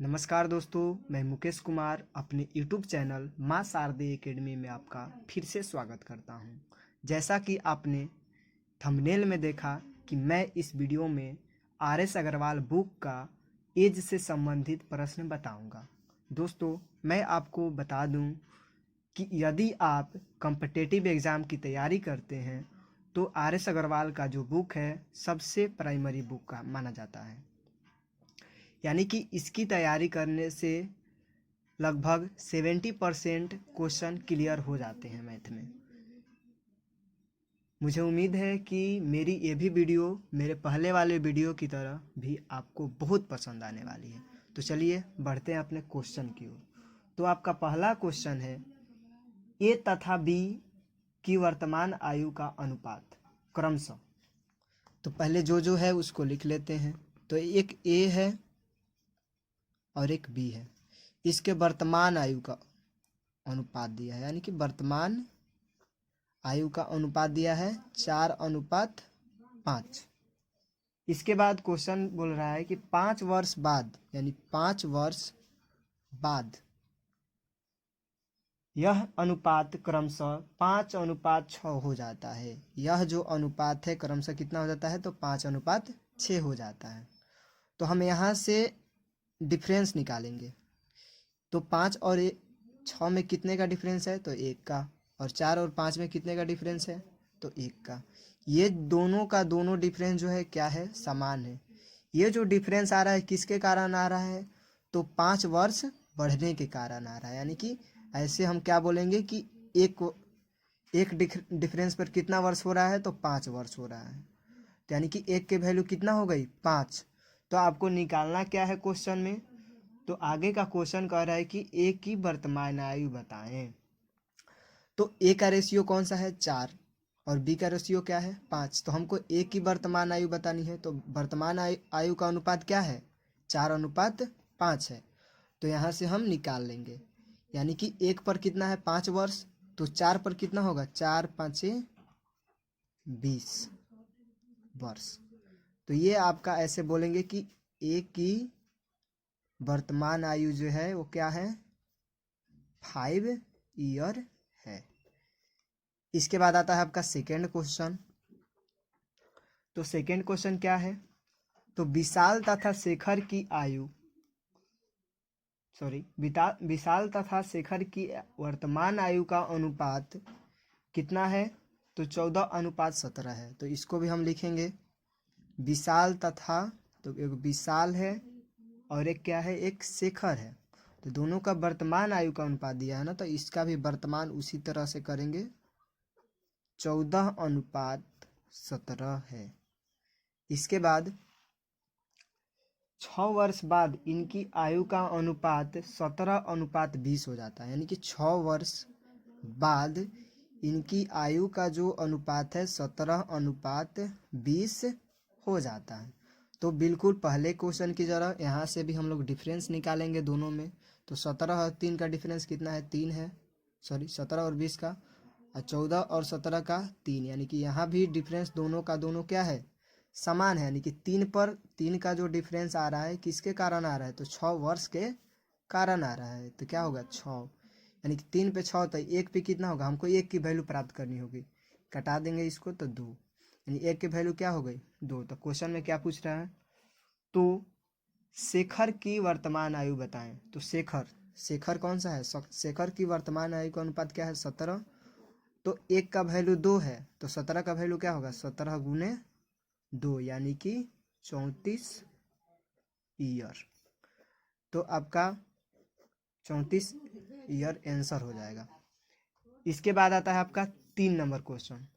नमस्कार दोस्तों, मैं मुकेश कुमार अपने YouTube चैनल माँ शारदे एकेडमी में आपका फिर से स्वागत करता हूँ। जैसा कि आपने थंबनेल में देखा कि मैं इस वीडियो में RS अग्रवाल बुक का एज से संबंधित प्रश्न बताऊंगा। दोस्तों, मैं आपको बता दूं कि यदि आप कॉम्पिटिटिव एग्ज़ाम की तैयारी करते हैं तो RS अग्रवाल का जो बुक है सबसे प्राइमरी बुक का माना जाता है। यानी कि इसकी तैयारी करने से लगभग 70% क्वेश्चन क्लियर हो जाते हैं मैथ में। मुझे उम्मीद है कि मेरी ये भी वीडियो मेरे पहले वाले वीडियो की तरह भी आपको बहुत पसंद आने वाली है। तो चलिए बढ़ते हैं अपने क्वेश्चन की ओर। तो आपका पहला क्वेश्चन है, ए तथा बी की वर्तमान आयु का अनुपात क्रमशः। तो पहले जो है उसको लिख लेते हैं। तो एक ए है और एक बी है। इसके वर्तमान आयु का अनुपात दिया है, यानी कि वर्तमान आयु का अनुपात दिया है 4:5। इसके बाद क्वेश्चन बोल रहा है कि 5 वर्ष बाद, यानी 5 वर्ष बाद यह अनुपात क्रमशः 5:6 हो जाता है। यह जो अनुपात है क्रमशः कितना हो जाता है, तो 5:6 हो जाता है। तो हम यहाँ से डिफरेंस निकालेंगे। तो 5 और 6 में कितने का डिफरेंस है, तो 1 का। और 4 और 5 में कितने का डिफरेंस है, तो 1 का। ये दोनों का दोनों डिफरेंस जो है क्या है, समान है। ये जो डिफरेंस आ रहा है किसके कारण आ रहा है, तो 5 वर्ष बढ़ने के कारण आ रहा है। यानी कि ऐसे हम क्या बोलेंगे कि एक डिफरेंस पर कितना वर्ष हो रहा है, तो 5 वर्ष हो रहा है। तो यानी कि 1 के वैल्यू कितना हो गई, 5। तो आपको निकालना क्या है क्वेश्चन में, तो आगे का क्वेश्चन कह रहा है कि ए की वर्तमान आयु बताएं। तो ए का रेशियो कौन सा है, 4, और बी का रेशियो क्या है, 5। तो हमको ए की वर्तमान आयु बतानी है। तो वर्तमान आयु का अनुपात क्या है, 4:5 है। तो यहाँ से हम निकाल लेंगे, यानी कि 1 पर कितना है, 5 वर्ष। तो 4 पर कितना होगा, 4×5 = 20 वर्ष। तो ये आपका ऐसे बोलेंगे कि ए की वर्तमान आयु जो है वो क्या है, 5 ईयर है। इसके बाद आता है आपका सेकेंड क्वेश्चन। तो सेकेंड क्वेश्चन क्या है, तो विशाल तथा शेखर की आयु विशाल तथा शेखर की वर्तमान आयु का अनुपात कितना है, तो 14:17 है। तो इसको भी हम लिखेंगे, विशाल तथा, तो एक विशाल है और एक क्या है, एक शेखर है। तो दोनों का वर्तमान आयु का अनुपात दिया है ना, तो इसका भी वर्तमान उसी तरह से करेंगे, 14:17 है। इसके बाद 6 वर्ष बाद इनकी आयु का अनुपात 17:20 हो जाता है। यानी कि 6 वर्ष बाद इनकी आयु का जो अनुपात है 17:20 हो जाता है। तो बिल्कुल पहले क्वेश्चन की तरह यहाँ से भी हम लोग डिफरेंस निकालेंगे दोनों में। तो 17 और 3 का डिफरेंस कितना है, 3 है। 17 और 20 का, और 14 और 17 का 3। यानी कि यहाँ भी डिफरेंस दोनों का दोनों क्या है, समान है। यानी कि 3 पर 3 का जो डिफरेंस आ रहा है किसके कारण आ रहा है, तो 6 वर्ष के कारण आ रहा है। तो क्या होगा, 6, यानी कि 3 पे 6, तो 1 पे कितना होगा, हमको 1 की वैल्यू प्राप्त करनी होगी। कटा देंगे इसको तो 2, यानी 1 की वैल्यू क्या हो गई, 2। तो क्वेश्चन में क्या पूछ रहा है, तो शेखर की वर्तमान आयु बताएं। तो शेखर कौन सा है, शेखर की वर्तमान आयु का अनुपात क्या है, 17। तो 1 का वैल्यू 2 है, तो 17 का वैल्यू क्या होगा, 17 × 2, यानी कि 34 ईयर। तो आपका 34 ईयर आंसर हो जाएगा। इसके बाद आता है आपका 3 नंबर क्वेश्चन।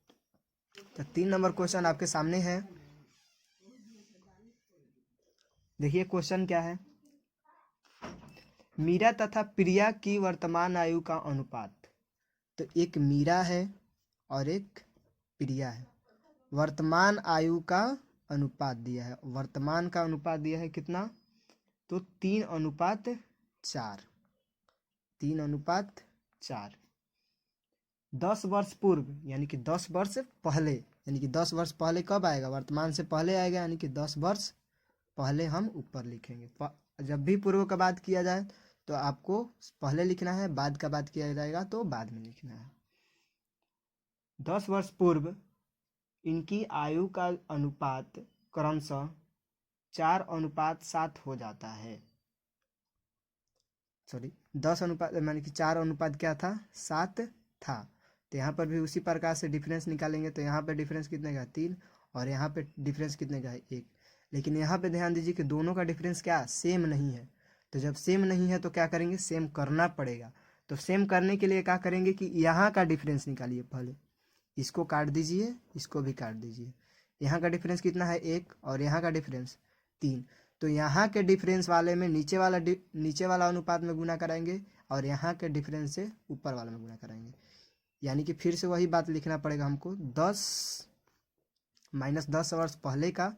तो 3 नंबर क्वेश्चन आपके सामने है। देखिए क्वेश्चन क्या है, मीरा तथा प्रिया की वर्तमान आयु का अनुपात। तो एक मीरा है और एक प्रिया है। वर्तमान आयु का अनुपात दिया है, वर्तमान का अनुपात दिया है कितना, तो 3:4। 3:4। 10 वर्ष पूर्व, यानी कि 10 वर्ष पहले, यानी कि 10 वर्ष पहले कब आएगा, वर्तमान से पहले आएगा, यानी कि 10 वर्ष पहले हम ऊपर लिखेंगे। जब भी पूर्व का बात किया जाए तो आपको पहले लिखना है, बाद का बात किया जाएगा तो बाद में लिखना है। 10 वर्ष पूर्व इनकी आयु का अनुपात क्रमशः 4:7 हो जाता है। सॉरी, 10 अनुपात माने कि 4 अनुपात क्या था, 7 था। तो यहाँ पर भी उसी प्रकार से डिफरेंस निकालेंगे। तो यहाँ पे डिफरेंस कितने का है, 3, और यहाँ पे डिफरेंस कितने का है, 1। लेकिन यहाँ पे ध्यान दीजिए कि दोनों का डिफरेंस क्या सेम नहीं है। तो जब सेम नहीं है तो क्या करेंगे, सेम करना पड़ेगा। तो सेम करने के लिए क्या करेंगे कि यहाँ का डिफरेंस निकालिए। पहले इसको काट दीजिए, इसको भी काट दीजिए। यहाँ का डिफरेंस कितना है, 1, और यहाँ का डिफरेंस 3। तो यहाँ के डिफरेंस वाले में नीचे वाला अनुपात में गुना कराएंगे, और यहाँ के डिफरेंस से ऊपर वाला में गुना कराएंगे। यानी कि फिर से वही बात लिखना पड़ेगा हमको, 10 माइनस 10 वर्ष पहले का,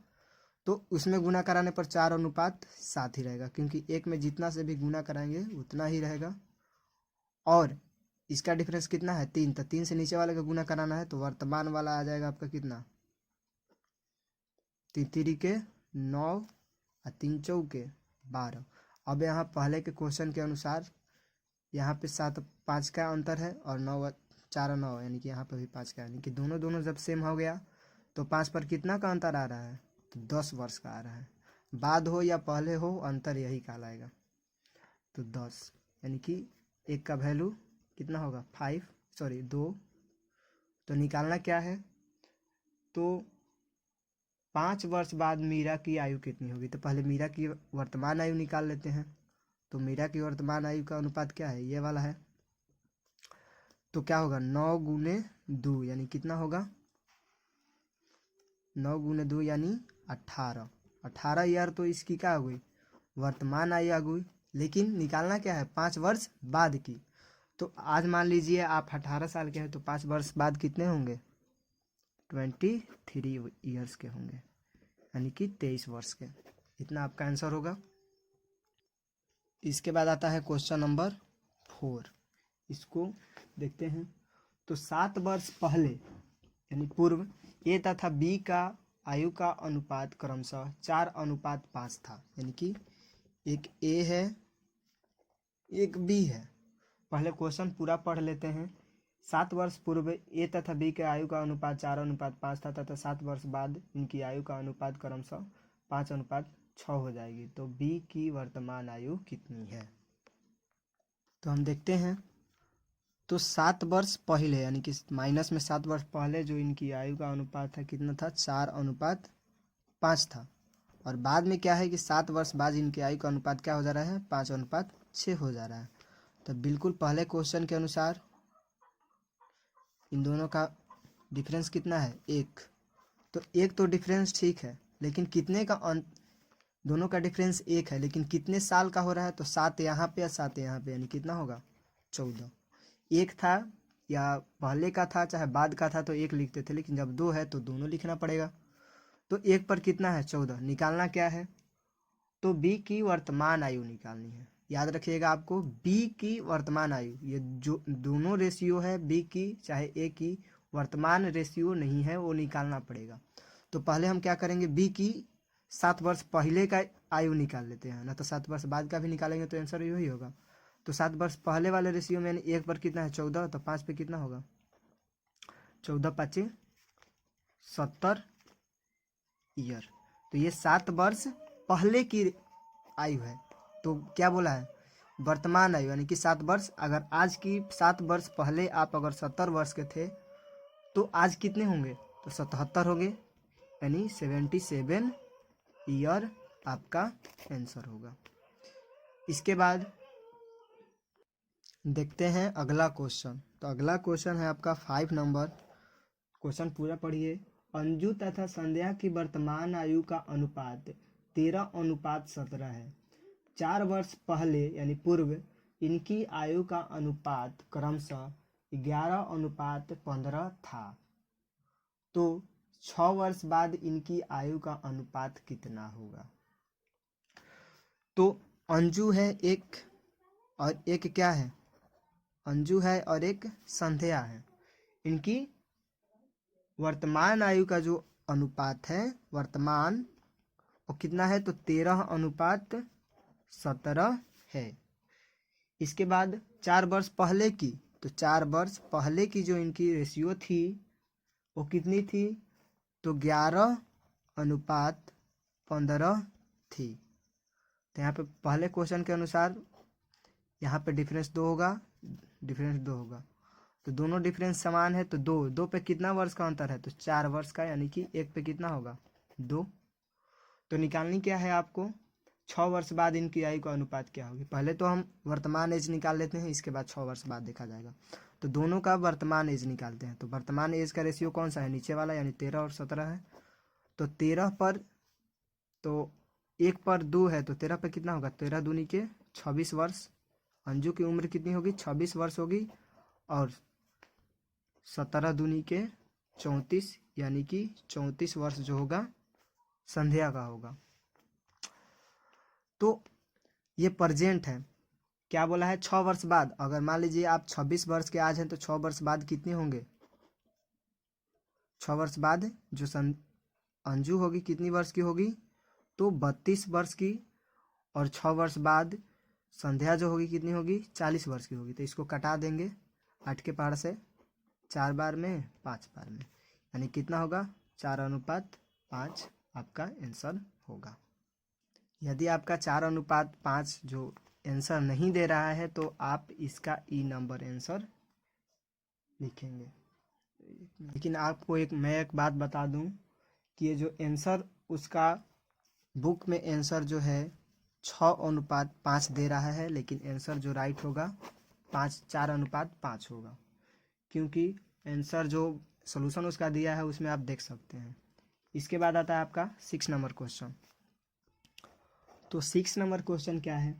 तो उसमें गुना कराने पर 4:7 ही रहेगा, क्योंकि एक में जितना से भी गुना कराएंगे उतना ही रहेगा। और इसका डिफरेंस कितना है, 3। तो 3 से नीचे वाले का गुना कराना है, तो वर्तमान वाला आ जाएगा आपका कितना, 3 के 9 और 3 चौके 12। अब यहाँ पहले के क्वेश्चन के अनुसार यहाँ पे 7 5 का अंतर है, और 9 4 9, यानी कि यहाँ पर भी 5 का, यानी कि दोनों जब सेम हो गया तो 5 पर कितना का अंतर आ रहा है, तो 10 वर्ष का आ रहा है। बाद हो या पहले हो, अंतर यही कहलाएगा। तो 10, यानी कि एक का वैल्यू कितना होगा, 2। तो निकालना क्या है, तो 5 वर्ष बाद मीरा की आयु कितनी होगी। तो पहले मीरा की वर्तमान आयु निकाल लेते हैं। तो मीरा की वर्तमान आयु का अनुपात क्या है, ये वाला है। तो क्या होगा, 9 गुने 2, यानी कितना होगा, 9 गुने 2 यानी 18। 18 ईयर तो इसकी क्या हो गई, वर्तमान आयु आ गई। लेकिन निकालना क्या है, 5 वर्ष बाद की। तो आज मान लीजिए आप 18 साल के हैं, तो 5 वर्ष बाद कितने होंगे, 23 ईयर्स के होंगे, यानी कि 23 वर्ष के। इतना आपका आंसर होगा। इसके बाद आता है क्वेश्चन नंबर 4। इसको देखते हैं। तो 7 वर्ष पहले यानी पूर्व ए तथा बी का आयु का अनुपात क्रमशः 4:5 था। यानी कि एक ए है, एक बी है। पहले क्वेश्चन पूरा पढ़ लेते हैं। 7 वर्ष पूर्व ए तथा बी के आयु का अनुपात 4:5 था, तथा 7 वर्ष बाद इनकी आयु का अनुपात क्रमशः 5:6 हो जाएगी। तो बी की वर्तमान आयु कितनी है, तो हम देखते हैं। तो 7 वर्ष पहले, यानी कि माइनस में 7 वर्ष पहले जो इनकी आयु का अनुपात था कितना था, 4:5 था। और बाद में क्या है कि 7 वर्ष बाद इनकी आयु का अनुपात क्या हो जा रहा है, 5:6 हो जा रहा है। तो बिल्कुल पहले क्वेश्चन के अनुसार इन दोनों का डिफरेंस कितना है, 1। तो एक तो डिफरेंस ठीक है, लेकिन कितने का दोनों का डिफरेंस 1 है, लेकिन कितने साल का हो रहा है, तो 7 यहाँ पे या 7 यहाँ पे, यानी कितना होगा, 14। एक था या पहले का था चाहे बाद का था तो एक लिखते थे, लेकिन जब 2 है तो दोनों लिखना पड़ेगा। तो एक पर कितना है, 14। निकालना क्या है, तो बी की वर्तमान आयु निकालनी है। याद रखिएगा आपको, बी की वर्तमान आयु, ये जो दोनों रेशियो है बी की चाहे ए की, वर्तमान रेशियो नहीं है, वो निकालना पड़ेगा। तो पहले हम क्या करेंगे, बी की 7 वर्ष पहले का आयु निकाल लेते हैं ना, तो 7 वर्ष बाद का भी निकालेंगे तो आंसर यही होगा। तो 7 वर्ष पहले वाले रेशियो में एक पर कितना है, 14, तो 5 पे कितना होगा, 14 5 70 ईयर। तो ये 7 वर्ष पहले की आयु है। तो क्या बोला है, वर्तमान आयु, यानी कि 7 वर्ष। अगर आज की 7 वर्ष पहले आप अगर 70 वर्ष के थे तो आज कितने होंगे, तो 77 होंगे, यानी 77 ईयर आपका आंसर होगा। इसके बाद देखते हैं अगला क्वेश्चन। तो अगला क्वेश्चन है आपका 5 नंबर। क्वेश्चन पूरा पढ़िए। अंजू तथा संध्या की वर्तमान आयु का अनुपात 13:17 है। 4 वर्ष पहले यानी पूर्व इनकी आयु का अनुपात क्रमशः 11:15 था। तो 6 वर्ष बाद इनकी आयु का अनुपात कितना होगा। तो अंजू है एक, और एक क्या है, अंजू है और एक संध्या है। इनकी वर्तमान आयु का जो अनुपात है वर्तमान, वो कितना है, तो 13:17 17 है। इसके बाद 4 वर्ष पहले की, तो 4 वर्ष पहले की जो इनकी रेशियो थी वो कितनी थी, तो 11:15 थी। तो यहाँ पे पहले क्वेश्चन के अनुसार यहाँ पे डिफरेंस 2 होगा, डिफरेंस 2 होगा, तो दोनों डिफरेंस समान है, तो 2 पे कितना वर्ष का अंतर है, तो 4 वर्ष का, यानी कि 1 पे कितना होगा, 2। तो निकालनी क्या है आपको, 6 वर्ष बाद इनकी आयु का अनुपात क्या होगी। पहले तो हम वर्तमान एज निकाल लेते हैं, इसके बाद 6 वर्ष बाद देखा जाएगा। तो दोनों का वर्तमान एज निकालते हैं। तो वर्तमान एज का रेशियो कौन सा है, नीचे वाला, यानी 13 और 17 है। तो 13 पर, तो 1 पर 2 है, तो 13 पर कितना होगा, 13 दूनी के 26 वर्ष। अंजू की उम्र कितनी होगी, 26 वर्ष होगी। और 17 दूनी के 34, यानी कि 34 वर्ष जो होगा संध्या का होगा। तो ये प्रेजेंट है। क्या बोला है, 6 वर्ष बाद। अगर मान लीजिए आप 26 वर्ष के आज हैं, तो 6 वर्ष बाद कितने होंगे, 6 वर्ष बाद जो अंजू होगी कितनी वर्ष की होगी, तो 32 वर्ष की। और 6 वर्ष बाद संध्या जो होगी कितनी होगी, 40 वर्ष की होगी। तो इसको कटा देंगे 8 के पहाड़ से, 4 बार में 5 बार में, यानी कितना होगा, 4:5 आपका आंसर होगा। यदि आपका 4:5 जो आंसर नहीं दे रहा है, तो आप इसका ई नंबर आंसर लिखेंगे। लेकिन आपको मैं एक बात बता दूं कि ये जो आंसर उसका बुक में आंसर जो है 6:5 दे रहा है, लेकिन आंसर जो राइट होगा 4:5 होगा, क्योंकि आंसर जो सॉल्यूशन उसका दिया है उसमें आप देख सकते हैं। इसके बाद आता है आपका 6 नंबर क्वेश्चन। तो 6 नंबर क्वेश्चन क्या है,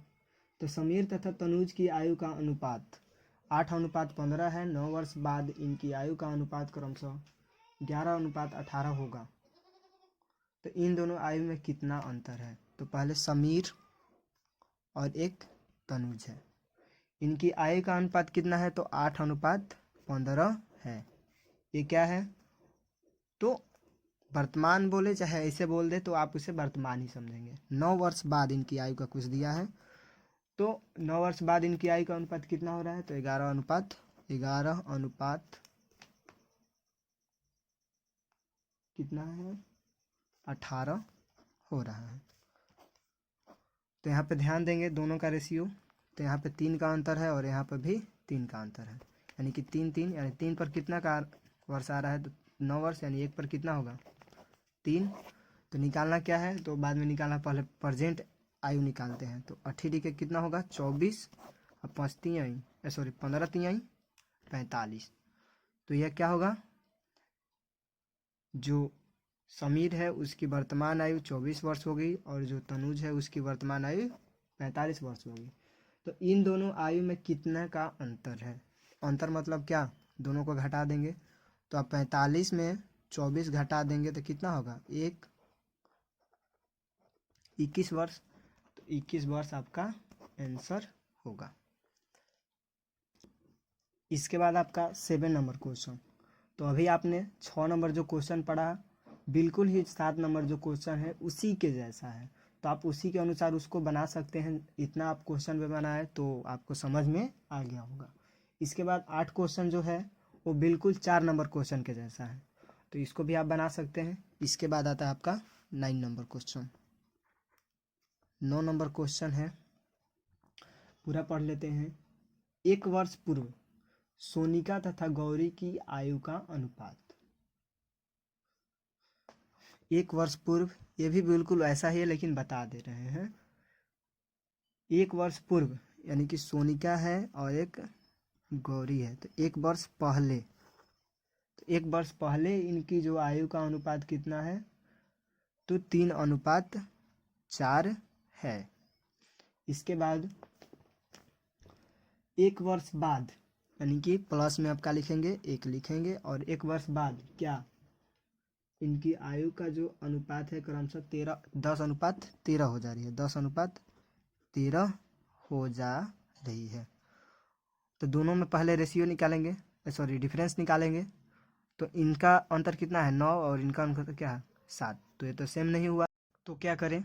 तो समीर तथा तनुज की आयु का अनुपात 8:15 है। 9 वर्ष बाद इनकी आयु का अनुपात क्रमशः 11:18 होगा। तो इन दोनों आयु में कितना अंतर है। तो पहले समीर और एक तनुज है, इनकी आयु का अनुपात कितना है, तो 8:15 है। ये क्या है, तो वर्तमान बोले चाहे ऐसे बोल दे, तो आप उसे वर्तमान ही समझेंगे। 9 वर्ष बाद इनकी आयु का कुछ दिया है, तो 9 वर्ष बाद इनकी आयु का अनुपात कितना हो रहा है, तो 11:11 कितना है, 18 हो रहा है। तो यहाँ पे ध्यान देंगे दोनों का रेशियो, तो यहाँ पे 3 का अंतर है और यहाँ पर भी 3 का अंतर है, यानी कि 3 3, यानी 3 पर कितना का वर्ष आ रहा है, तो 9 वर्ष, यानी 1 पर कितना होगा, 3। तो निकालना क्या है, तो बाद में निकालना, पहले प्रेजेंट आयु निकालते हैं। तो 8 के कितना होगा, 24 और 5 तिहाई, सॉरी 15 तिहाई 45। तो यह क्या होगा, जो समीर है उसकी वर्तमान आयु 24 वर्ष होगी, और जो तनुज है उसकी वर्तमान आयु 45 वर्ष होगी। तो इन दोनों आयु में कितना का अंतर है, अंतर मतलब क्या, दोनों को घटा देंगे। तो आप 45 में 24 घटा देंगे तो कितना होगा, 21 वर्ष। तो 21 वर्ष आपका आंसर होगा। इसके बाद आपका 7 नंबर क्वेश्चन। तो अभी आपने 6 नंबर जो क्वेश्चन पढ़ा, बिल्कुल ही 7 नंबर जो क्वेश्चन है उसी के जैसा है। तो आप उसी के अनुसार उसको बना सकते हैं। इतना आप क्वेश्चन में बनाए तो आपको समझ में आ गया होगा। इसके बाद 8 क्वेश्चन जो है वो बिल्कुल 4 नंबर क्वेश्चन के जैसा है, तो इसको भी आप बना सकते हैं। इसके बाद आता है आपका 9 नंबर क्वेश्चन। 9 नंबर क्वेश्चन है, पूरा पढ़ लेते हैं। 1 वर्ष पूर्व सोनिका तथा गौरी की आयु का अनुपात। 1 वर्ष पूर्व, ये भी बिल्कुल ऐसा ही है लेकिन बता दे रहे हैं। 1 वर्ष पूर्व यानी कि सोनिका है और एक गौरी है, तो 1 वर्ष पहले, तो 1 वर्ष पहले इनकी जो आयु का अनुपात कितना है, तो 3:4 है। इसके बाद 1 वर्ष बाद, यानी कि प्लस में आपका लिखेंगे 1 लिखेंगे, और 1 वर्ष बाद क्या, इनकी आयु का जो अनुपात है क्रमशः 10:13 हो जा रही है, 10:13 हो जा रही है। तो दोनों में पहले रेशियो निकालेंगे, सॉरी डिफरेंस निकालेंगे। तो इनका अंतर कितना है, 9, और इनका अंतर क्या है, 7। तो ये तो सेम नहीं हुआ, तो क्या करें,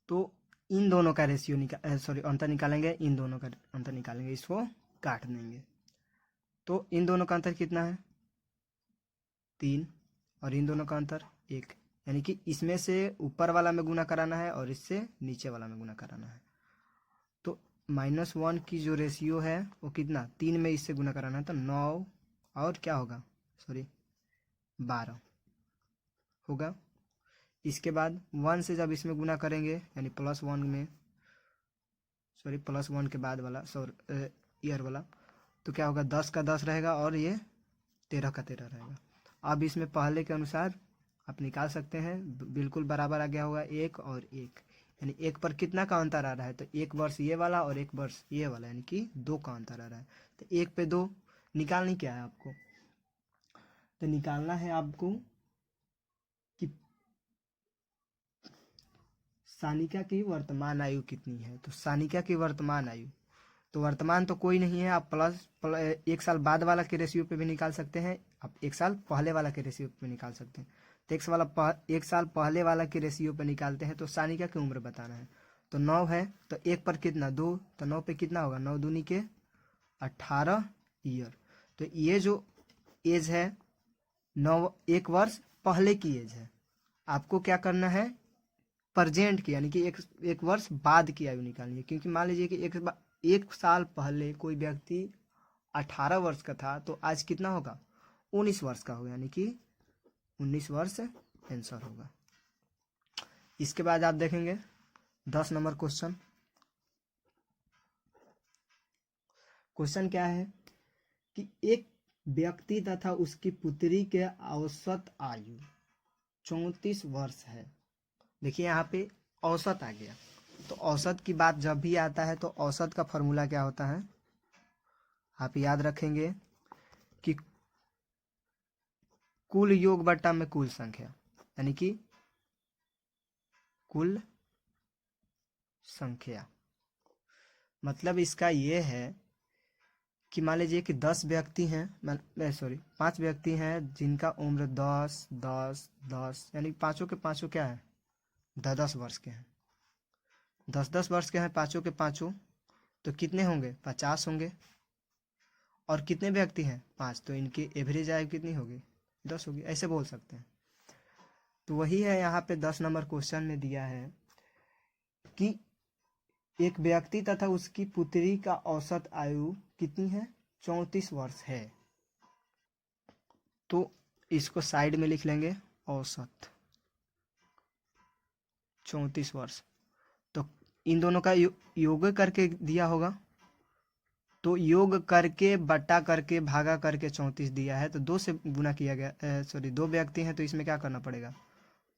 तो इन दोनों का रेशियो सॉरी अंतर निकालेंगे, इन दोनों का अंतर निकालेंगे, इसको काट देंगे। तो इन दोनों का अंतर कितना है 3, और इन दोनों का अंतर 1, यानी कि इसमें से ऊपर वाला में गुना कराना है और इससे नीचे वाला में गुना कराना है। तो -1 की जो रेशियो है वो कितना 3 में इससे गुना कराना है, तो 9 और क्या होगा सॉरी 12 होगा। इसके बाद 1 से जब इसमें गुना करेंगे यानी +1 में सॉरी +1 के बाद वाला ईयर वाला, तो क्या होगा 10 का 10 रहेगा और ये 13 का 13 रहेगा। अब इसमें पहले के अनुसार आप निकाल सकते हैं, बिल्कुल बराबर आ गया होगा 1 और 1, यानी 1 पर कितना का अंतर आ रहा है, तो 1 वर्ष ये वाला और 1 वर्ष ये वाला, यानी कि 2 का अंतर आ रहा है। तो 1 पे 2 निकालनी क्या है आपको, तो निकालना है आपको कि सानिका की वर्तमान आयु कितनी है। तो सानिका की वर्तमान आयु, तो वर्तमान तो कोई नहीं है, आप एक साल बाद वाला के रेशियो पे भी निकाल सकते हैं, आप एक साल पहले वाला के रेशियो पे निकाल सकते हैं। तो एक साल पहले वाला के रेशियो पे निकालते हैं, तो सानिका की उम्र बताना है। तो 9 है तो 1 पर कितना 2, तो 9 पे कितना होगा 9 दूनी के 18 ईयर। तो ये जो एज है 1 वर्ष पहले की एज है, आपको क्या करना है प्रेजेंट की, यानी कि एक वर्ष बाद की आयु निकालनी है। क्योंकि मान लीजिए कि एक साल पहले कोई व्यक्ति 18 वर्ष का था, तो आज कितना होगा 19 वर्ष का होगा, यानी कि 19 वर्ष आंसर होगा। इसके बाद आप देखेंगे 10 नंबर क्वेश्चन। क्वेश्चन क्या है कि एक व्यक्ति तथा उसकी पुत्री के औसत आयु 34 वर्ष है। देखिए यहाँ पे औसत आ गया, तो औसत की बात जब भी आता है तो औसत का फॉर्मूला क्या होता है आप याद रखेंगे कि कुल योग बट्टा में कुल संख्या, यानी कि कुल संख्या। मतलब इसका ये है कि मान लीजिए कि 10 व्यक्ति हैं, सॉरी 5 व्यक्ति हैं जिनका उम्र 10 10 10, यानी पांचों के पांचों क्या है 10 वर्ष के हैं, 10 वर्ष के हैं पांचों के पांचों, तो कितने होंगे 50 होंगे। और कितने व्यक्ति हैं 5, तो इनकी एवरेज आयु कितनी होगी 10 होगी, ऐसे बोल सकते हैं। तो वही है यहाँ पे 10 नंबर क्वेश्चन में दिया है कि एक व्यक्ति तथा उसकी पुत्री का औसत आयु कितनी है 34 वर्ष है। तो इसको साइड में लिख लेंगे औसत 34 वर्ष। तो इन दोनों का योग करके दिया होगा, तो योग करके बट्टा करके भागा करके 34 दिया है, तो 2 से गुना किया गया, सॉरी 2 व्यक्ति हैं तो इसमें क्या करना पड़ेगा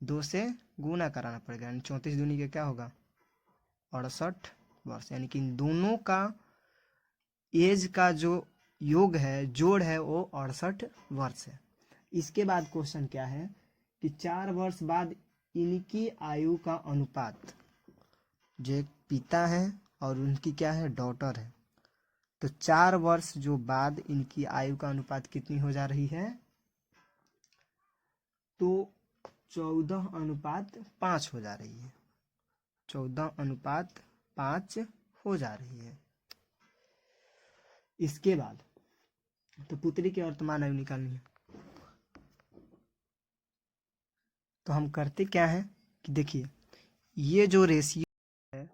2 से गुना कराना पड़ेगा, यानी 34 दूनी के क्या होगा 68 वर्ष, यानी कि इन दोनों का एज का जो योग है जोड़ है वो 68 वर्ष है। इसके बाद क्वेश्चन क्या है कि 4 वर्ष बाद इनकी आयु का अनुपात, जो एक पिता है और उनकी क्या है डॉटर है, तो 4 वर्ष जो बाद इनकी आयु का अनुपात कितनी हो जा रही है, तो 14:5 हो जा रही है, 14:5 हो जा रही है। इसके बाद तो पुत्री की वर्तमान आयु निकालनी है, तो हम करते क्या है कि देखिए ये जो रेशियो है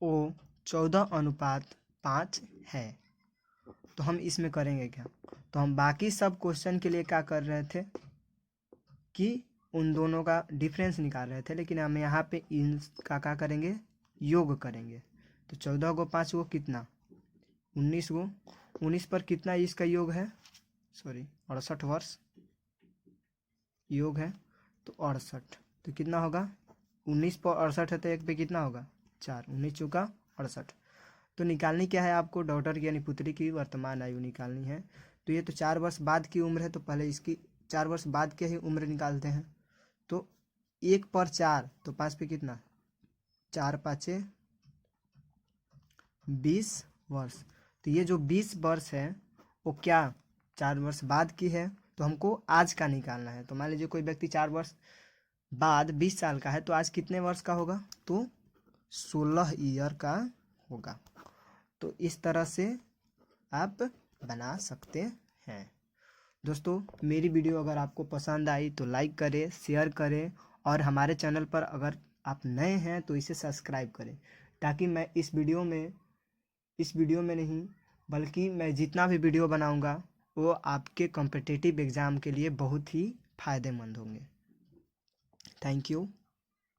वो 14:5 है। तो हम इसमें करेंगे क्या, तो हम बाकी सब क्वेश्चन के लिए क्या कर रहे थे कि उन दोनों का डिफरेंस निकाल रहे थे, लेकिन हम यहाँ पे इनका क्या करेंगे योग करेंगे। तो 14 को 5 को कितना 19 को, 19 पर कितना इसका योग है सॉरी 68 वर्ष योग है, तो 68, तो कितना होगा 19 पर 68 है तो एक पे कितना होगा 4, 19 चौका 68। तो निकालनी क्या है आपको डॉटर की यानी पुत्री की वर्तमान आयु निकालनी है। तो ये तो 4 वर्ष बाद की उम्र है, तो पहले इसकी 4 वर्ष बाद की ही उम्र निकालते हैं। तो 1 पर 4 तो 5 पे कितना 4 5 20 वर्ष। तो ये जो 20 वर्ष है वो क्या 4 वर्ष बाद की है, तो हमको आज का निकालना है। तो मान लीजिए कोई व्यक्ति 4 वर्ष बाद 20 साल का है, तो आज कितने वर्ष का होगा, तो 16 ईयर का होगा। तो इस तरह से आप बना सकते हैं। दोस्तों, मेरी वीडियो अगर आपको पसंद आई तो लाइक करें, शेयर करें, और हमारे चैनल पर अगर आप नए हैं तो इसे सब्सक्राइब करें, ताकि मैं इस वीडियो में नहीं बल्कि मैं जितना भी वीडियो बनाऊंगा वो आपके कॉम्पिटिटिव एग्ज़ाम के लिए बहुत ही फ़ायदेमंद होंगे। Thank you.